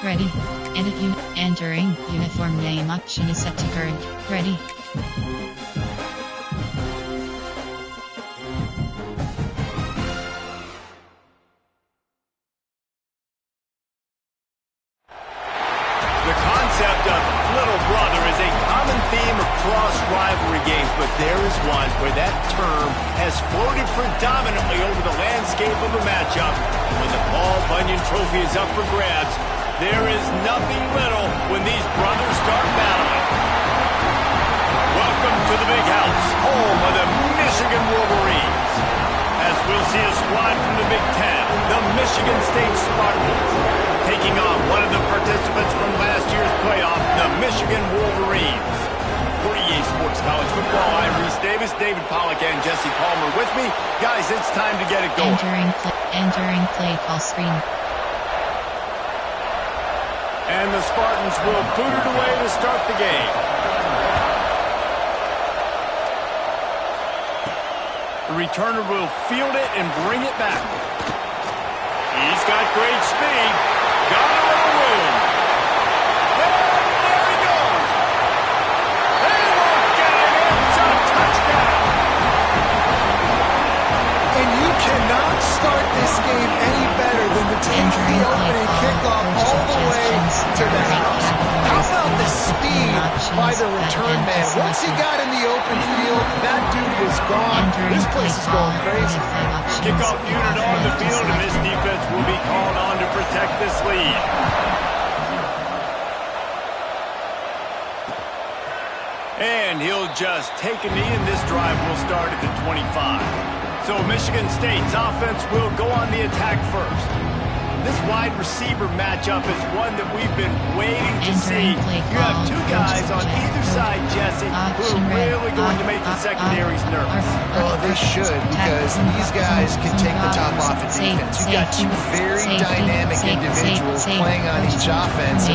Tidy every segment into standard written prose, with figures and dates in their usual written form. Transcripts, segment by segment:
Ready. Entering uniform name option is set to current. Ready. The concept of little brother is a common theme across rivalry games, but there is one where that term has floated predominantly over the landscape of a matchup. And when the Paul Bunyan Trophy is up for grabs, there is nothing little when these brothers start battling. Welcome to the Big House, home of the Michigan Wolverines. As we'll see a squad from the Big Ten, the Michigan State Spartans, taking on one of the participants from last year's playoff, the Michigan Wolverines. For EA Sports College Football, I'm Reese Davis, David Pollack, and Jesse Palmer with me. Guys, it's time to get it going. Entering play call screen. And the Spartans will boot it away to start the game. The returner will field it and bring it back. He's got great speed. Got a little room. And there he goes. They won't get it. It's a touchdown. And you cannot start this game any better than to take the opening kickoff all the way to the house. How about the speed by the return man? Once he got in the open field, that dude was gone. This place is going crazy. Kickoff unit on the field, and this defense will be called on to protect this lead. And he'll just take a knee, and this drive will start at the 25. So Michigan State's offense will go on the attack first. This wide receiver matchup is one that we've been waiting to see. You have two guys on either side, Jesse, who are really going to make the secondaries nervous. Well, they should, because these guys can take the top off of defense. You've got two very dynamic individuals playing on each offense.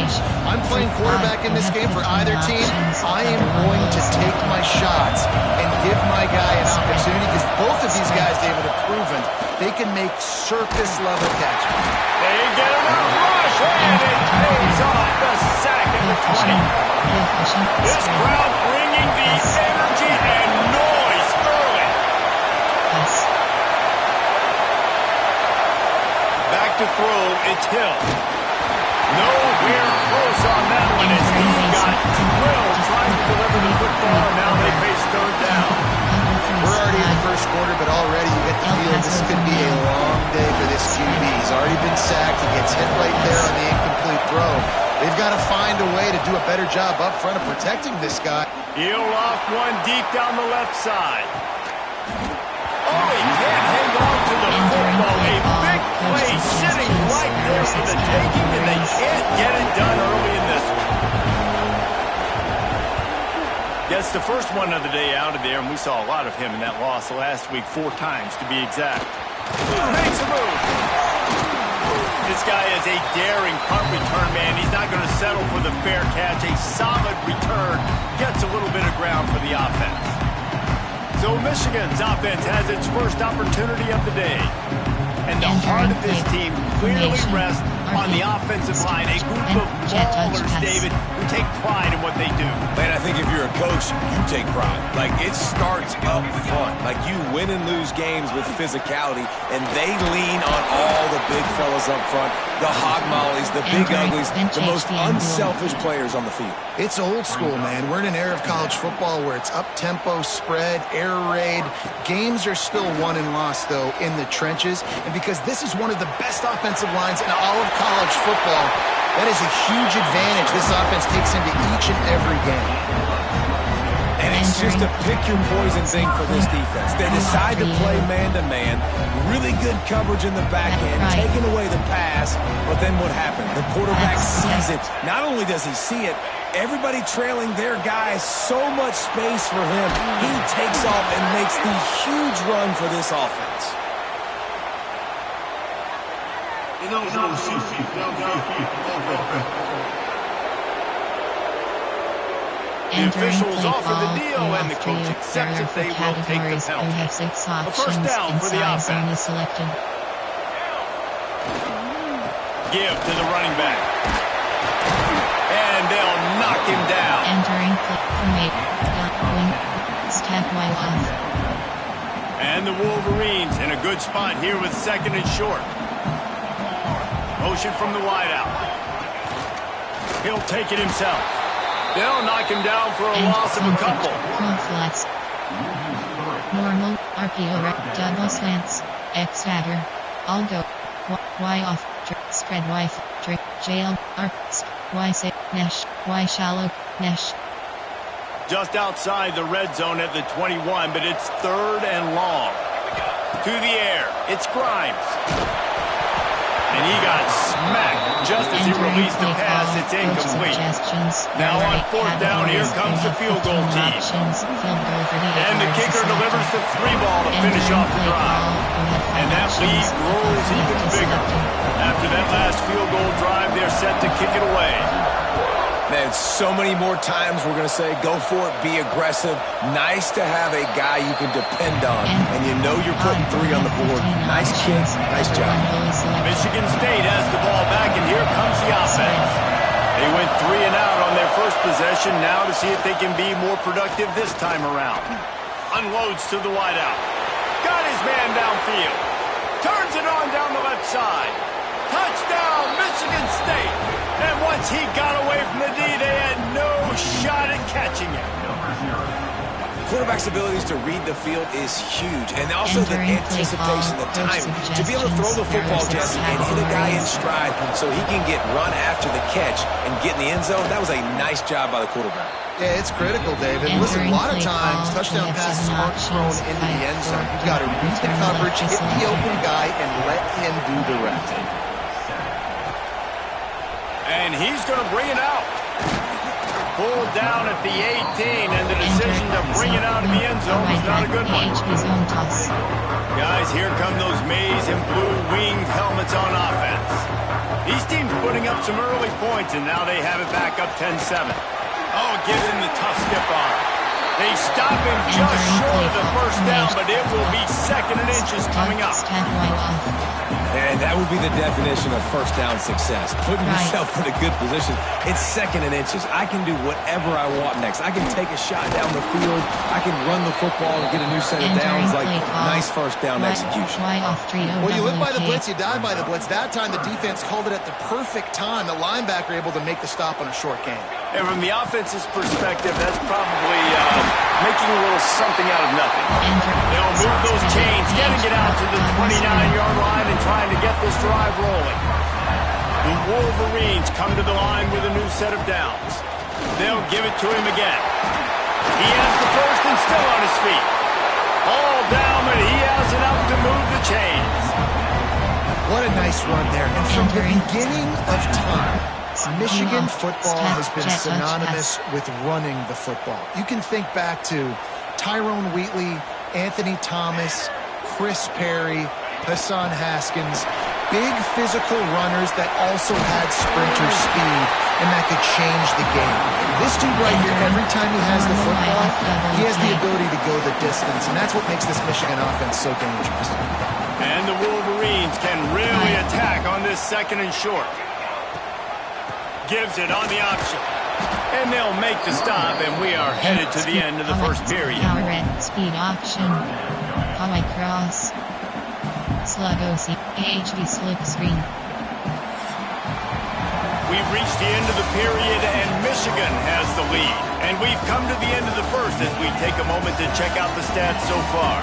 I'm playing quarterback in this game for either team. I am going to take my shots and give my guy an opportunity, because both of these guys, David, have proven they can make circus-level catches. They get him a rush, and it pays off the sack at the 20. This crowd bringing the energy and noise early. Back to throw, it's Hill. Nowhere close on that one as he got drilled trying to deliver the football, and now they face third down. We're already in the first quarter, but already you get the feel this could be a long day for this QB. He's already been sacked. He gets hit right there on the incomplete throw. They've got to find a way to do a better job up front of protecting this guy. He'll off one deep down the left side. Oh, he can't hang on to the football. A big play sitting right there for the taking, and they can't get it done early in this one. That's the first one of the day out of there, and we saw a lot of him in that loss last week, 4 times to be exact. Makes a move. This guy is a daring punt return man. He's not going to settle for the fair catch. A solid return gets a little bit of ground for the offense. So Michigan's offense has its first opportunity of the day. And the heart of this team clearly rests on the offensive line. A group of ballers, David, who take pride in what they do. Man, I think if you're a coach, you take pride. Like, it starts up front. Like, you win and lose games with physicality, and they lean on all the big fellas up front, the hog mollies, the big uglies, the most unselfish players on the field. It's old school, man. We're in an era of college football where it's up-tempo, spread, air raid. Games are still won and lost, though, in the trenches. And because this is one of the best offensive lines in all of college football, that is a huge advantage this offense takes into each and every game. And it's just a pick-your-poison thing for this defense. They decide to play man-to-man, really good coverage in the back end, taking away the pass, but then what happened? The quarterback sees it. Not only does he see it, everybody trailing their guy, so much space for him. He takes off and makes the huge run for this offense. The officials offer the deal, and the coach accepts it. They will take the penalty. A first down for the offense. Give to the running back. they'll knock him down. Entering from 8. Wing. Step wide off. And the Wolverines in a good spot here with second and short. Motion from the wideout. He'll take it himself. They'll knock him down for a loss of a couple. Flats. Normal. RPO rec. Double slants. X dagger. I'll go. Y off. Spread Y. Trick. Jail. R. Y say. Nesh. Y shallow. Nesh. Just outside the red zone at the 21, but it's third and long. To the air. It's Grimes. And he got smacked just as he released the pass. It's incomplete. Now on fourth down, here comes the field goal team. And the kicker delivers the 3-ball to finish off the drive. And that lead grows even bigger. After that last field goal drive, they're set to kick it away. Man, so many more times we're going to say, go for it, be aggressive. Nice to have a guy you can depend on, and you know you're putting 3 on the board. Nice kick, nice job. Michigan State has the ball back, and here comes the offense. They went 3 and out on their first possession, now to see if they can be more productive this time around. Unloads to the wideout. Got his man downfield. Turns it on down the left side. Touchdown, Michigan State. And once he got away from the D, they had no shot at catching him. Quarterback's abilities to read the field is huge, and also the anticipation, the time to be able to throw the football, Jesse, and hit a guy in stride so he can get run after the catch and get in the end zone. That was a nice job by the quarterback. Yeah, it's critical, David. Listen, a lot of times touchdown passes aren't thrown into the end zone. You've got to read the coverage, hit the open guy, and let him do the rest. And he's going to bring it out. Pulled down at the 18, and the decision to bring it out of the end zone was not a good one. Guys, here come those maize and blue winged helmets on offense. These teams putting up some early points, and now they have it back up 10-7. Oh, it gives him the tough stiff arm. They stop him just short of the first down, but it will be second and inches coming up. And that would be the definition of first down success. Putting yourself in a good position. It's second and inches. I can do whatever I want next. I can take a shot down the field. I can run the football and get a new set of downs. Like, nice first down execution. Well, you live by the blitz, you die by the blitz. That time the defense called it at the perfect time. The linebacker able to make the stop on a short gain. And from the offense's perspective, that's probably making a little something out of nothing. They'll move those chains, getting it out to the 29-yard line and trying to get this drive rolling. The Wolverines come to the line with a new set of downs. They'll give it to him again. He has the first and still on his feet. All down, but he has enough to move the chains. What a nice run there. And from the beginning of time, Michigan football has been synonymous with running the football. You can think back to Tyrone Wheatley, Anthony Thomas, Chris Perry, Hassan Haskins, big physical runners that also had sprinter speed and that could change the game. This dude right here, every time he has the football, he has the ability to go the distance, and that's what makes this Michigan offense so dangerous. And the Wolverines can really attack on this second and short. Gives it on the option. And they'll make the stop, and we are headed to the end of the first period. Power red, speed option. High cross. Slug OC. HD slip screen. We've reached the end of the period, and Michigan has the lead. And we've come to the end of the first as we take a moment to check out the stats so far.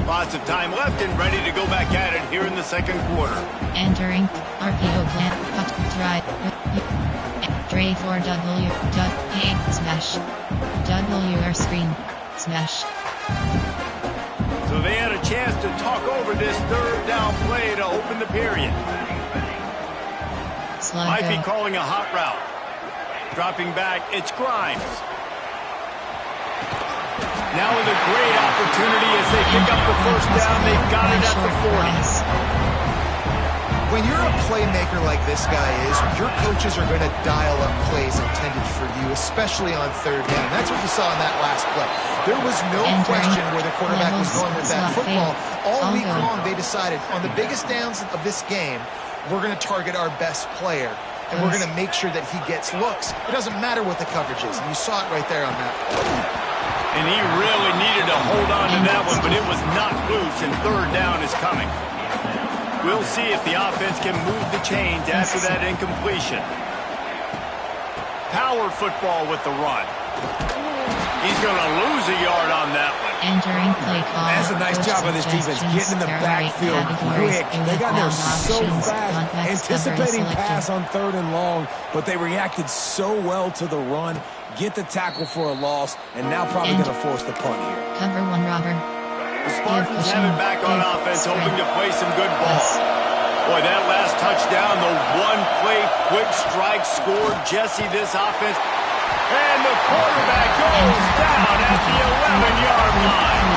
Lots of time left and ready to go back at it here in the second quarter. Entering RPO plan, cut, drive, Dre for W, A, smash, WR screen, smash. So they had a chance to talk over this third down play to open the period. Might be calling a hot route. Dropping back, it's Grimes. Now with a great opportunity as they pick up the first down. They've got it at the 40. When you're a playmaker like this guy is, your coaches are going to dial up plays intended for you, especially on third down. That's what you saw in that last play. There was no question where the quarterback was going with that football. All week long, they decided on the biggest downs of this game, we're going to target our best player, and we're going to make sure that he gets looks. It doesn't matter what the coverage is, and you saw it right there on that play. And he really needed to hold on to that one, but it was not loose, and third down is coming. We'll see if the offense can move the chains after that incompletion. Power football with the run. He's going to lose a yard on that one. Entering play call. That's a nice job of this defense, getting in the backfield quick. They got there so fast, anticipating pass on third and long, but they reacted so well to the run, get the tackle for a loss, and now probably going to force the punt here. Cover one, Robber. The Spartans have it back on offense, hoping to play some good ball. Boy, that last touchdown, the one-play quick strike scored Jesse this offense. And the quarterback goes down at the 11-yard line.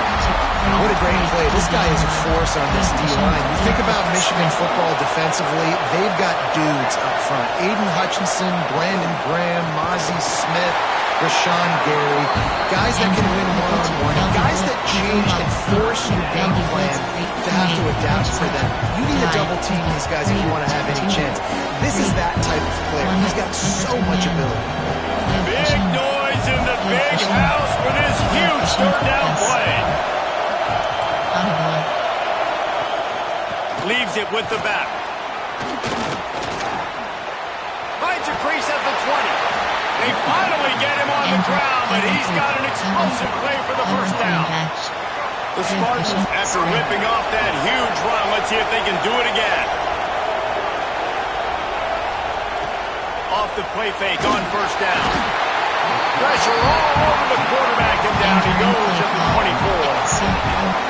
What a great play. This guy is a force on this D-line. You think about Michigan football defensively, they've got dudes up front. Aiden Hutchinson, Brandon Graham, Mozzie Smith, Rashawn Gary, guys that can win one-on-one, guys that change and force your game plan to have to adapt for them. You need to double team these guys if you want to have any chance. This is that type of player. He's got so much ability. Big noise in the big house for this huge third down play. Leaves it with the back. Finds a crease at the 20. They finally get him on the ground, but he's got an explosive play for the first down. The Spartans, after whipping off that huge run, let's see if they can do it again. Off the play fake on first down. Pressure all over the quarterback, and down he goes at the 24.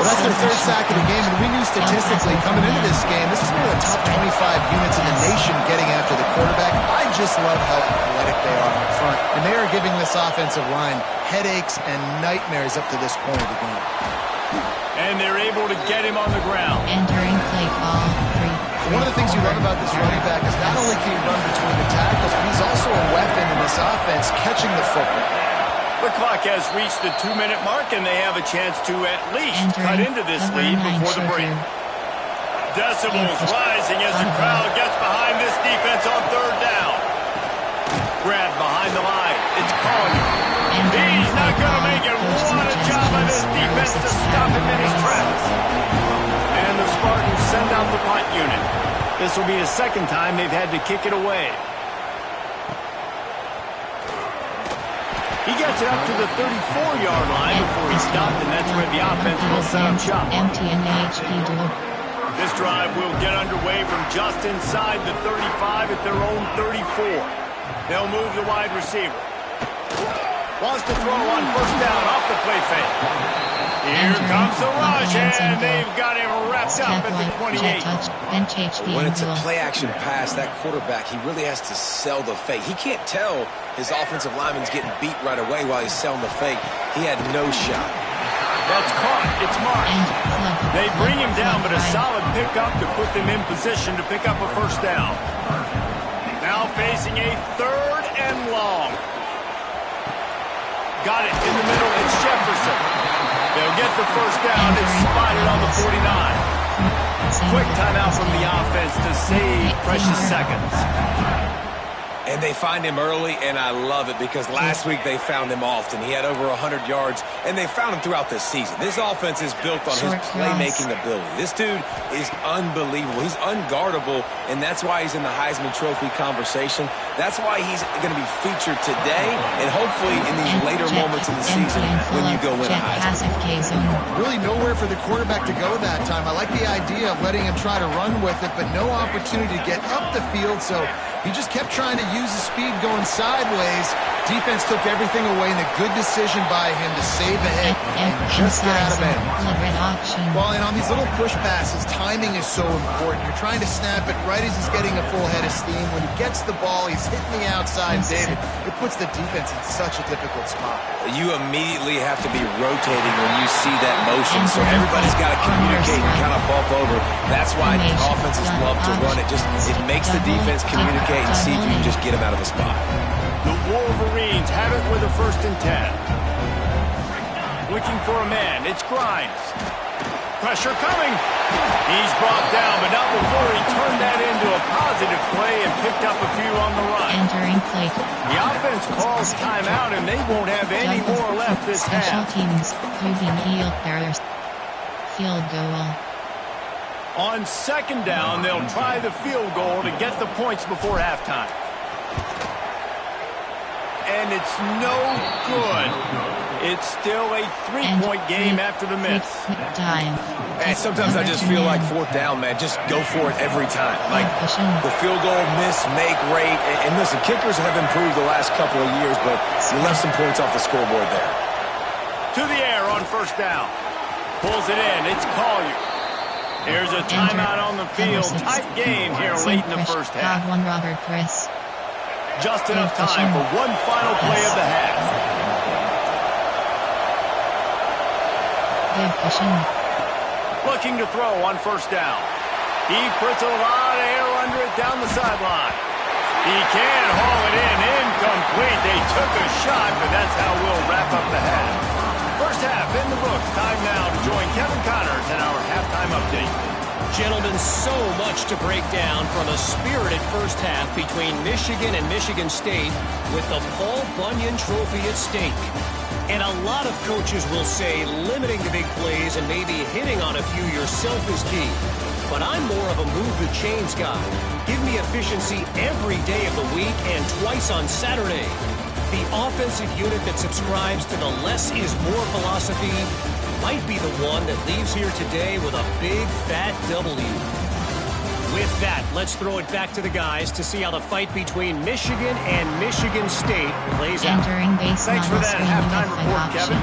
Well, that's their third sack of the game, and we knew statistically coming into this game, this is one of the top 25 units in the nation getting after the quarterback. I just love how athletic they are up front, and they are giving this offensive line headaches and nightmares up to this point of the game. And they're able to get him on the ground. Entering play call. One of the things you love about this running back is not only can he run between the tackles, but he's also a weapon in this offense, catching the football. The clock has reached the 2-minute mark, and they have a chance to at least cut into this lead before the break. Decibels rising as the crowd gets behind this defense on third down. Grab behind the line. It's Collier. He's not going to make it. What a job by this defense to stop him in his tracks. And the Spartans send out the punt unit. This will be the second time they've had to kick it away. He gets it up to the 34-yard line before he stopped, and that's where the offense will set up shop. This drive will get underway from just inside the 35 at their own 34. They'll move the wide receiver. Wants to throw on first down off the play fake. Here comes the rush, and they've got him wrapped up at the 28. When it's a play-action pass, that quarterback, he really has to sell the fake. He can't tell his offensive lineman's getting beat right away while he's selling the fake. He had no shot. That's caught. It's marked. They bring him down, but a solid pickup to put them in position to pick up a first down. Now facing a third and long. Got it in the middle. It's Jefferson. They'll get the first down. It's spotted on the 49. Quick timeout from the offense to save precious seconds. And they find him early, and I love it because last week they found him often. He had over 100 yards, and they found him throughout this season. This offense is built on his playmaking ability. This dude is unbelievable. He's unguardable, and that's why he's in the Heisman Trophy conversation. That's why he's going to be featured today and hopefully in these later moments in the season when you go win a Heisman. Really nowhere for the quarterback to go that time. I like the idea of letting him try to run with it, but no opportunity to get up the field, so he just kept trying to use the speed going sideways. Defense took everything away, and a good decision by him to save the hit and just get out of it. Well, and on these little push passes, timing is so important. You're trying to snap it right as he's getting a full head of steam. When he gets the ball, he's hitting the outside, David. It puts the defense in such a difficult spot. You immediately have to be rotating when you see that motion, so everybody's got to communicate and kind of bump over. That's why offenses love to run it. It makes the defense communicate and see if you can just get him out of the spot. The Wolverines Wolverines have it with a 1st and 10. Looking for a man. It's Grimes. Pressure coming. He's brought down, but not before he turned that into a positive play and picked up a few on the run. Entering plate. The offense calls timeout, and they won't have any more left this Special half. teams, moving heel bearers. Field goal. On 2nd down, they'll try the field goal to get the points before halftime. And it's no good. It's still a 3-point game after the miss. Time. And sometimes I just feel like 4th down, man. Just go for it every time. Like the field goal, miss, make, rate. And listen, kickers have improved the last couple of years, but you left some points off the scoreboard there. To the air on 1st down. Pulls it in. It's Collier. Here's a timeout on the field. Tight game here late in the 1st half. One Robert Chris. Just enough time for one final play of the half. Looking to throw on 1st down. He puts a lot of air under it down the sideline. He can haul it in. Incomplete. They took a shot, but that's how we'll wrap up the half. 1st half in the books. Time now to join Kevin Connors in our halftime update. Gentlemen, so much to break down from a spirited 1st half between Michigan and Michigan State with the Paul Bunyan Trophy at stake. And a lot of coaches will say limiting the big plays and maybe hitting on a few yourself is key. But I'm more of a move the chains guy. Give me efficiency every day of the week and twice on Saturday. The offensive unit that subscribes to the less is more philosophy might be the one that leaves here today with a big fat W. With that, let's throw it back to the guys to see how the fight between Michigan and Michigan State plays out. Thanks for that halftime report, Kevin.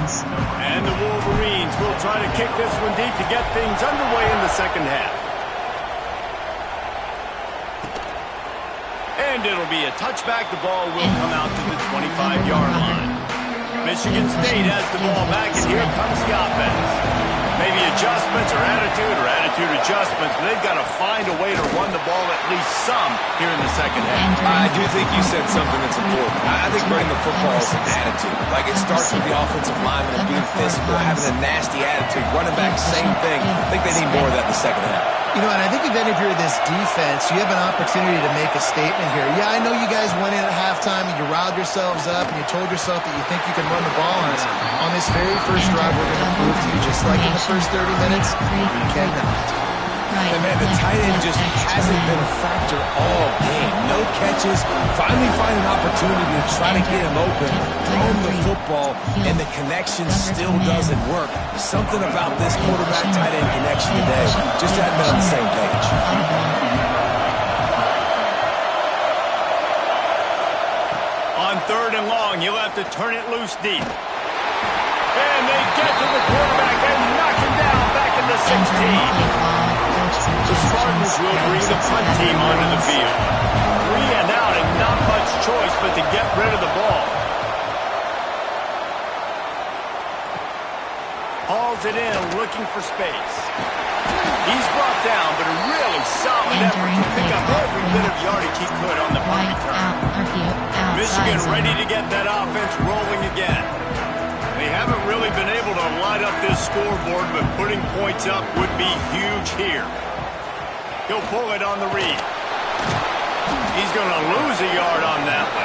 And the Wolverines will try to kick this one deep to get things underway in the 2nd half. And it'll be a touchback. The ball will come out to the 25-yard line. Michigan State has the ball back, and here comes the offense. Maybe adjustments or attitude adjustments, but they've got to find a way to run the ball at least some here in the 2nd half. I do think you said something that's important. I think running the football is an attitude. Like it starts with the offensive lineman and being physical, having a nasty attitude. Running back, same thing. I think they need more of that in the 2nd half. You know, and I think if any of you are this defense, you have an opportunity to make a statement here. Yeah, I know you guys went in at halftime and you riled yourselves up and you told yourself that you think you can run the ball on us. On this very first drive, we're going to prove to you, just like in the first 30 minutes, you cannot. And man, the tight end just hasn't been a factor all game. No catches, finally find an opportunity to try to get him open, throw him the football, and the connection still doesn't work. Something about this quarterback-tight end connection today just hasn't been on the same page. On 3rd and long, you'll have to turn it loose deep. And they get to the quarterback and knock him down back in the 16. The Spartans will bring the punt team onto the field. 3 and out and not much choice but to get rid of the ball. Hauls it in, looking for space. He's brought down, but a really solid effort to pick up every bit of yardage he could on the punt return. Michigan ready to get that offense rolling again. They haven't really been able to light up this scoreboard, but putting points up would be huge here. He'll pull it on the read. He's going to lose a yard on that one.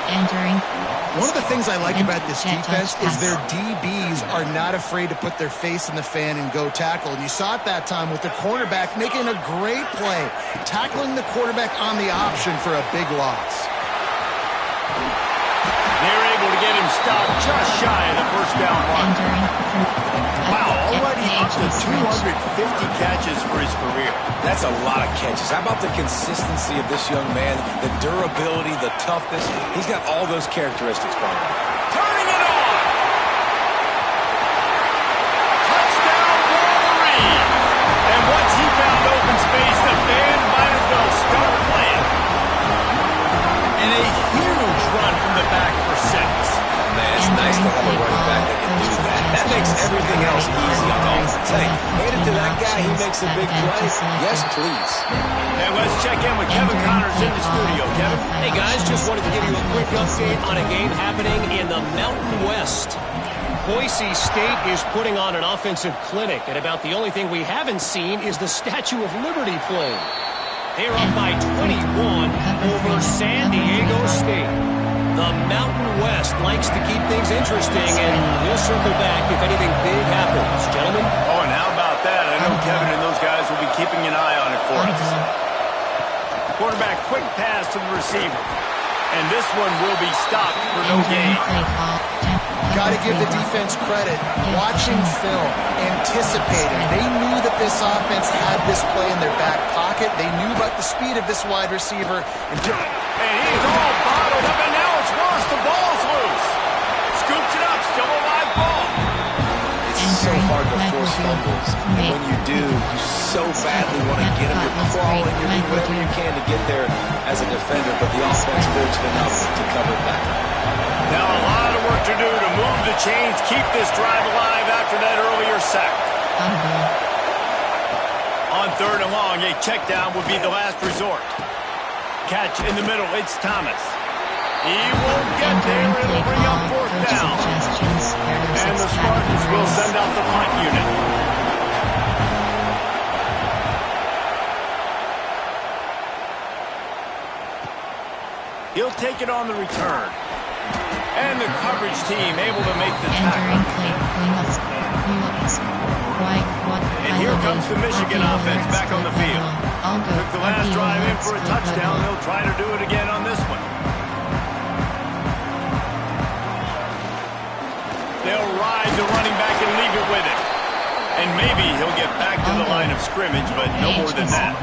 One of the things I like about this defense is their DBs are not afraid to put their face in the fan and go tackle. And you saw it that time with the cornerback making a great play, tackling the quarterback on the option for a big loss. They're able to get him stopped just shy of the 1st down mark. Wow, already up to 250 catches for his career. That's a lot of catches. How about the consistency of this young man, the durability, the toughness? He's got all those characteristics, Brian. Turning it on! Touchdown, Wolverine! And once he found open space, the band might as well start playing. And a huge run from the back for 6. Man, it's nice to have a running back that can do that. That makes everything else easy on offense. Hey, hand it to that guy, he makes a big play. Yes, please. And let's check in with Kevin Connors in the studio. Kevin? Hey, guys, just wanted to give you a quick update on a game happening in the Mountain West. Boise State is putting on an offensive clinic, and about the only thing we haven't seen is the Statue of Liberty playing. They're up by 21 over San Diego State. The Mountain West likes to keep things interesting, and we'll circle back if anything big happens. Gentlemen? Oh, and how about that? I know Kevin and those guys will be keeping an eye on it for us. Quarterback, quick pass to the receiver. And this one will be stopped for no gain. Got to give the defense credit. Watching film, anticipating. They knew that this offense had this play in their back pocket. They knew about the speed of this wide receiver. And he's all bottled up, and now it's worse. The ball's loose. Scoops it up, still a live ball. It's so hard to force fumbles. And when you do, you so badly want to get them. You're crawling, you're doing whatever you can to get there as a defender, but the offense fortunate enough to cover it back. Now a lot of work to do to move the chains, keep this drive alive after that earlier sack. On third and long, a check down would be the last resort. Catch in the middle, it's Thomas. He won't get there, it'll bring up fourth down. And the Spartans will send out the punt unit. He'll take it on the return. And the coverage team able to make the tackle. And here comes the Michigan offense back on the field. Took the last drive in for a touchdown. They'll try to do it again on this one. They'll ride the running back and leave it with him. And maybe he'll get back to the line of scrimmage, but no more than that.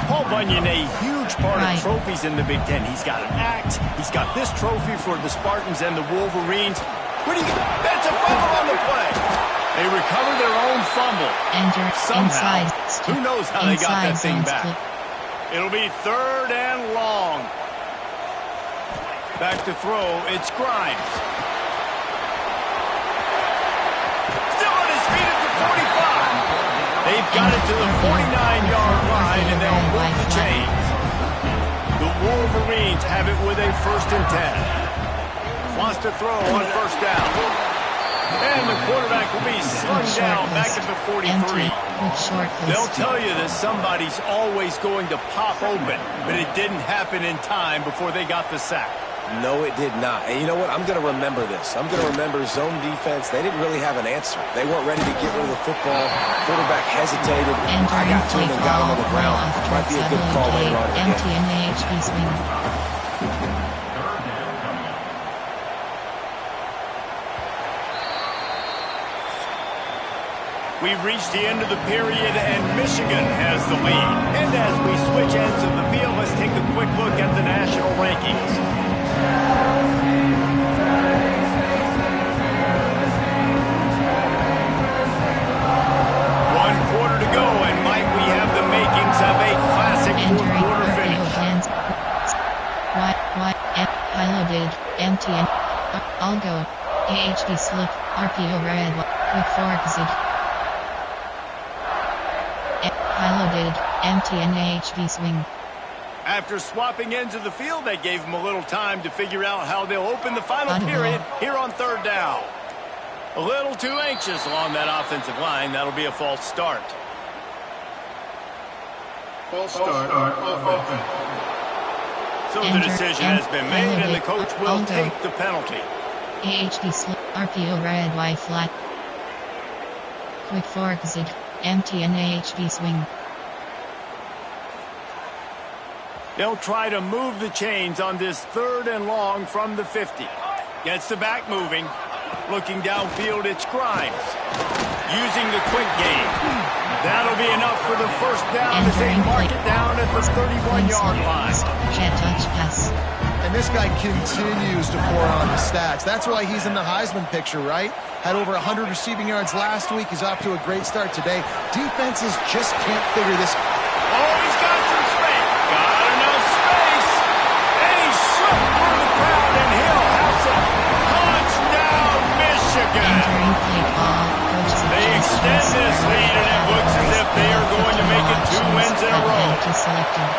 Paul Bunyan, a huge part of trophies in the Big Ten. He's got an axe. He's got this trophy for the Spartans and the Wolverines. That's a fumble on the play. They recover their own fumble. Somehow. Who knows how they got that thing back. It'll be third and long. Back to throw. It's Grimes. Still on his feet at the 45. They've got it to the 49-yard line, and they'll move the chains. The Wolverines have it with a 1st and 10. Wants to throw on first down. And the quarterback will be slung down back at the 43. They'll tell you that somebody's always going to pop open, but it didn't happen in time before they got the sack. No, it did not. And you know what? I'm going to remember this. I'm going to remember zone defense. They didn't really have an answer. They weren't ready to get rid of the football. Quarterback hesitated. I got to him and got him on the ground. Might be a good call later on in the game. We've reached the end of the period, and Michigan has the lead. And as we switch ends of the field, let's take a quick look at the national rankings. One quarter to go, and Mike, we have the makings of a classic fourth-quarter finish. Piloted, MTN, Algo, AHD slip, RPO red, quick fork zig. Piloted, MTN AHD swing. After swapping ends of the field, they gave them a little time to figure out how they'll open the final period here on third down. A little too anxious along that offensive line. That'll be a false start. False start on offense. So the decision has been made, and the coach will take the penalty. AHD slip, RPO red, Y flat. Quick fork zig, MTN AHD swing. They'll try to move the chains on this third and long from the 50. Gets the back moving. Looking downfield, it's Grimes. Using the quick game. That'll be enough for the first down as they mark it down at the 31-yard line. Jet touch pass. And this guy continues to pour on the stats. That's why he's in the Heisman picture, right? Had over 100 receiving yards last week. He's off to a great start today. Defenses just can't figure this. Oh, he's got some space. Got enough space. And he's slipped through the crowd, and he'll have some. Touchdown, Michigan. is selected.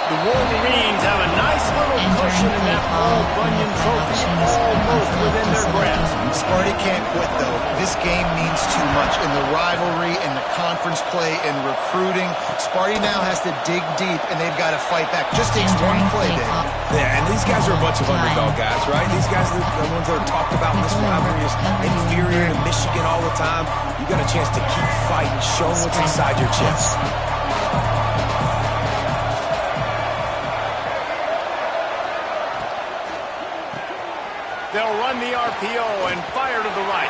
The Wolverines have a nice little cushion in that Paul Bunyan Trophy, almost within their grasp. Sparty can't quit, though. This game means too much in the rivalry, in the conference play, in recruiting. Sparty now has to dig deep, and they've got to fight back. Just takes one play, Dave. Yeah, and these guys are a bunch of underdog guys, right? These guys are the ones that are talked about in this rivalry as inferior to Michigan all the time. You got a chance to keep fighting, show what's inside your chest. They'll run the RPO and fire to the right.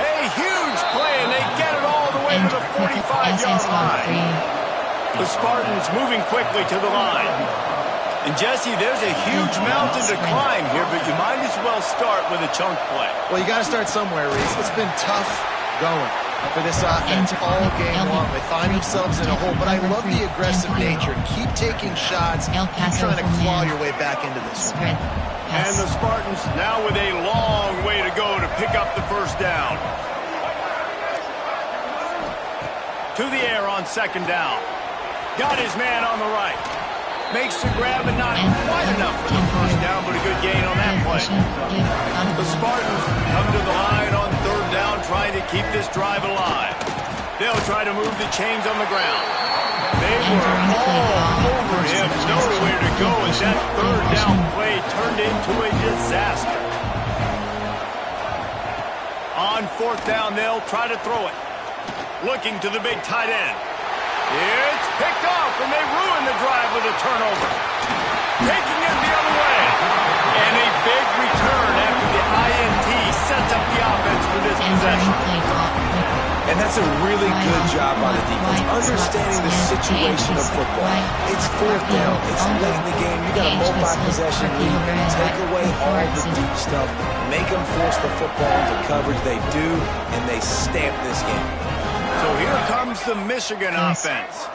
A huge play, and they get it all the way to the 45-yard line. The Spartans moving quickly to the line. And, Jesse, there's a huge mountain to climb here, but you might as well start with a chunk play. Well, you got to start somewhere, Reese. It's been tough going for this offense all game long. They find themselves in a hole, but I love the aggressive nature. Keep taking shots. Keep trying to claw your way back into this one. And the Spartans now with a long way to go to pick up the first down. To the air on second down. Got his man on the right. Makes the grab and not quite enough for the first down, but a good gain on that play. The Spartans come to the line on third down, trying to keep this drive alive. They'll try to move the chains on the ground. They were all over him, nowhere to go, as that third down play turned into a disaster. On fourth down, they'll try to throw it. Looking to the big tight end. It's picked off, and they ruin the drive with a turnover. Taking it the other way. And a big return after the INT sets up the offense for this possession. And that's a really good job by the defense, understanding the situation of football. It's fourth down. It's late in the game. You got a multi-possession lead. Take away all the deep stuff. Make them force the football into coverage. They do, and they stamp this game. So here comes the Michigan offense.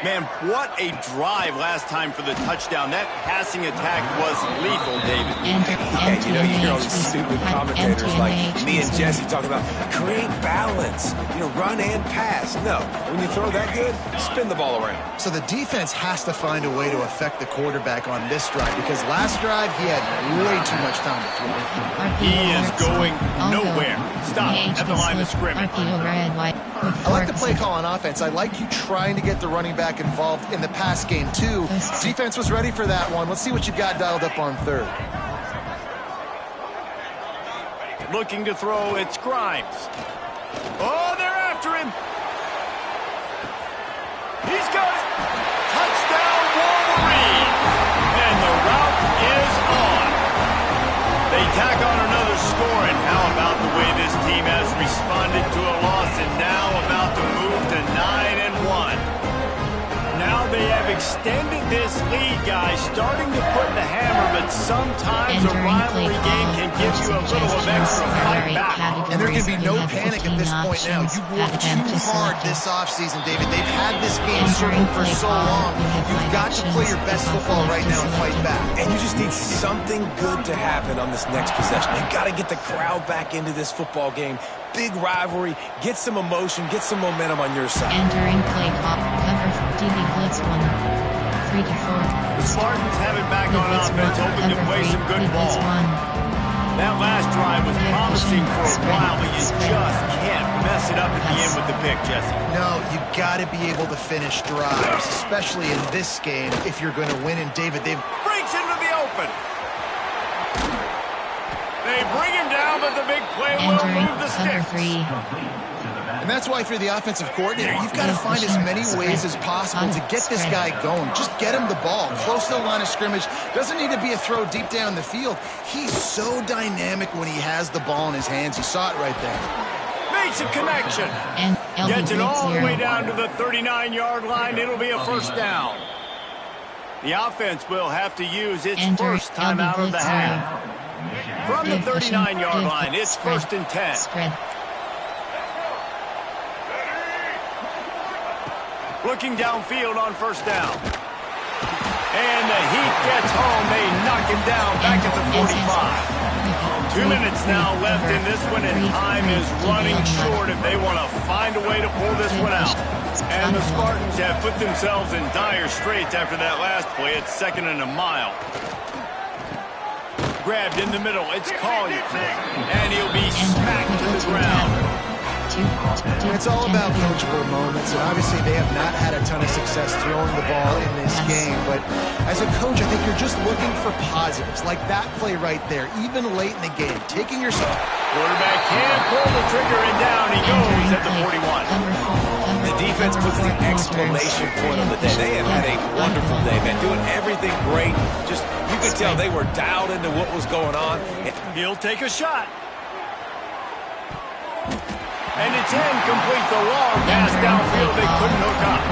Man, what a drive last time for the touchdown. That passing attack was lethal, David. Yeah, you know, you hear all these stupid commentators like me and Jesse talking about create balance, run and pass. No, when you throw that good, spin the ball around. So the defense has to find a way to affect the quarterback on this drive, because last drive he had way too much time to throw. He is going nowhere. Stop at the line of scrimmage. I like the play call on offense. I like you trying to get the running back involved in the pass game too. Defense was ready for that one. Let's see what you got dialed up on third. Looking to throw, it's Grimes. Oh, they're after him. He's got it. Touchdown, Wolverine. And the route is on. They tack on another score, and how about the way this team has responded to a loss and now about to move to 9-1. Now they have extended this lead, guys, starting to put the hammer, but sometimes a rivalry game can give you a little of extra fight back. And there can be no panic at this point now. You worked too hard this offseason, David. They've had this game circled for so long. You've got to play your best football right now and fight back. And you just need something good to happen on this next possession. You've got to get the crowd back into this football game. Big rivalry, get some emotion, get some momentum on your side. Entering play clock, cover, DB blitz 1, 3 to 4. The Spartans have it back on offense, hoping to play some good ball. That last drive was promising for a while, but you just can't mess it up at the end with the pick, Jesse. No, you got to be able to finish drives, especially in this game if you're going to win. And David, they've breaks into the open. They bring him down, but the big play will move the sticks. And that's why, if you're the offensive coordinator, you've got to find as many ways as possible to get this guy going. Just get him the ball close to the line of scrimmage. Doesn't need to be a throw deep down the field. He's so dynamic when he has the ball in his hands. You saw it right there. Makes a connection. Gets it all the way down to the 39-yard line. It'll be a first down. The offense will have to use its first time out of the half. From the 39-yard line, it's 1st and 10. Looking downfield on first down. And the Heat gets home. They knock him down back at the 45. 2 minutes now left in this one, and time is running short if they want to find a way to pull this one out. And the Spartans have put themselves in dire straits after that last play. It's 2nd and a mile. Grabbed in the middle. It's Collier. And he'll be smacked to the ground. It's all about coachable moments, and obviously they have not had a ton of success throwing the ball in this game. But as a coach, I think you're just looking for positives, like that play right there, even late in the game. Taking your quarterback can't pull the trigger, and down he goes at the 41. The defense puts the exclamation point on the day. They have had a wonderful day, man, doing everything great. Just, you could tell they were dialed into what was going on. He'll take a shot. And it's incomplete. The long pass downfield. They couldn't hook up.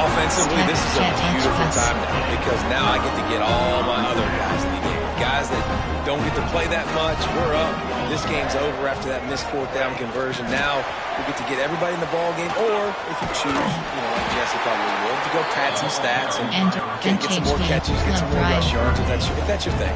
Offensively, this is a beautiful time now, because now I get to get all my other guys in the game. Guys that don't get to play that much. We're up. This game's over after that missed 4th down conversion. Now we get to get everybody in the ball game, or if you choose, like Jesse probably would, to go pad some stats and get some more catches, get some more rush yards if that's your thing.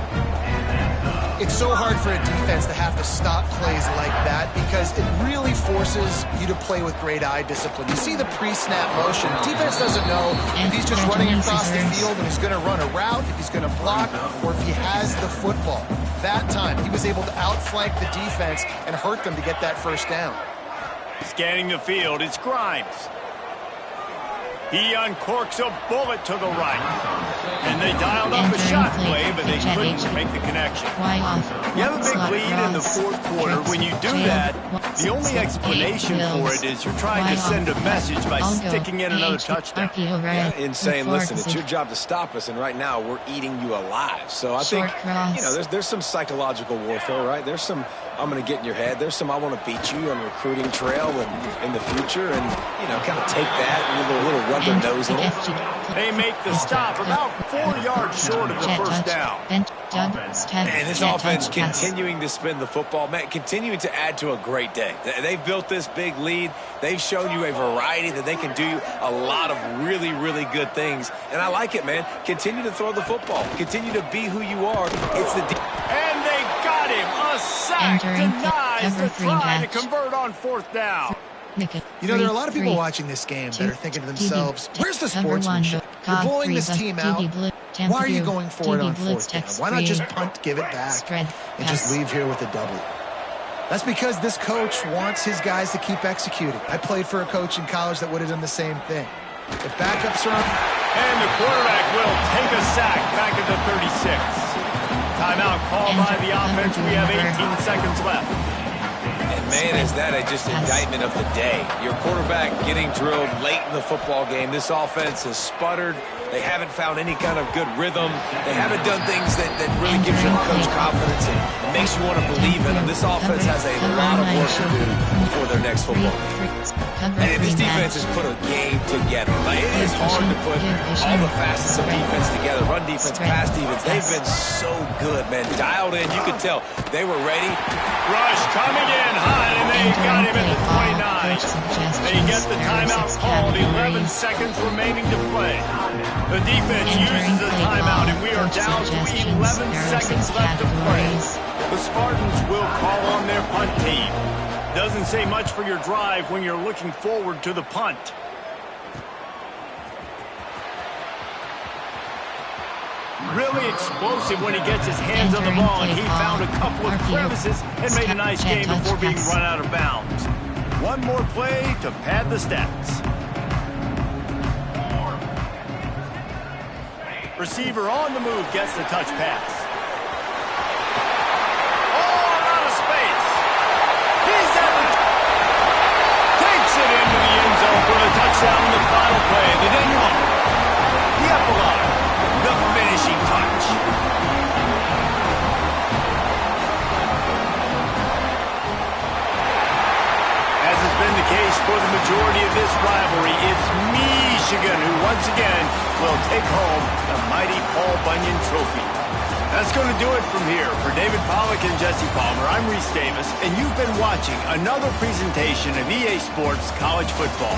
It's so hard for a defense to have to stop plays like that, because it really forces you to play with great eye discipline. You see the pre-snap motion. Defense doesn't know if he's just running across the field and he's going to run a route, if he's going to block, or if he has the football. That time, he was able to outflank the defense and hurt them to get that 1st down. Scanning the field, it's Grimes. He uncorks a bullet to the right. And they dialed up a shot play, but they couldn't make the connection. You have a big lead in the 4th quarter. When you do that, the only explanation for it is you're trying to send a message by sticking in another touchdown. Yeah, and saying, listen, it's your job to stop us, and right now we're eating you alive. So I think, there's some psychological warfare, right? There's some, I'm going to get in your head. There's some, I want to beat you on the recruiting trail and in the future, and, kind of take that and a little rub their nose in it. They make the stop about 4 yards short of the 1st down. And this offense continuing to spin the football, man, continuing to add to a great day. They've built this big lead. They've shown you a variety that they can do a lot of really, really good things. And I like it, man. Continue to throw the football. Continue to be who you are. It's the and they got him. A sack denies the try to convert on 4th down. There are a lot of people watching this game that are thinking to themselves, where's the sportsmanship? You're blowing this team out. Why are you going for it on 4th down? Why not just punt, give it back, and just leave here with a W? That's because this coach wants his guys to keep executing. I played for a coach in college that would have done the same thing. If backups are on... And the quarterback will take a sack back at the 36. Timeout called by the offense. We have 18 seconds left. And man, is that just indictment of the day. Your quarterback getting drilled late in the football game. This offense has sputtered. They haven't found any kind of good rhythm. They haven't done things that really gives your coach confidence and makes you want to believe in them. This offense has a lot of work to do before their next football game. And this defense has put a game together. Like, it is hard to put all the facets of defense together. Run defense, pass defense. They've been so good, man. Dialed in. You could tell they were ready. Rush coming in high, and they got him at the 29. They get the timeout called. 11 seconds remaining to play. The defense uses a timeout, and we are down to 11 seconds left to play. The Spartans will call on their punt team. Doesn't say much for your drive when you're looking forward to the punt. Really explosive when he gets his hands on the ball, and he found a couple of crevices and made a nice game before being run out of bounds. One more play to pad the stats. Receiver on the move gets the touch pass. Oh, out of space. He's at the... Takes it into the end zone for the touchdown in the final play. The denouement. The epilogue. The finishing touch. As has been the case for the majority of this rivalry, it's Michigan who once again will take home the mighty Paul Bunyan Trophy. That's going to do it from here. For David Pollack and Jesse Palmer, I'm Reese Davis, and you've been watching another presentation of EA Sports College Football.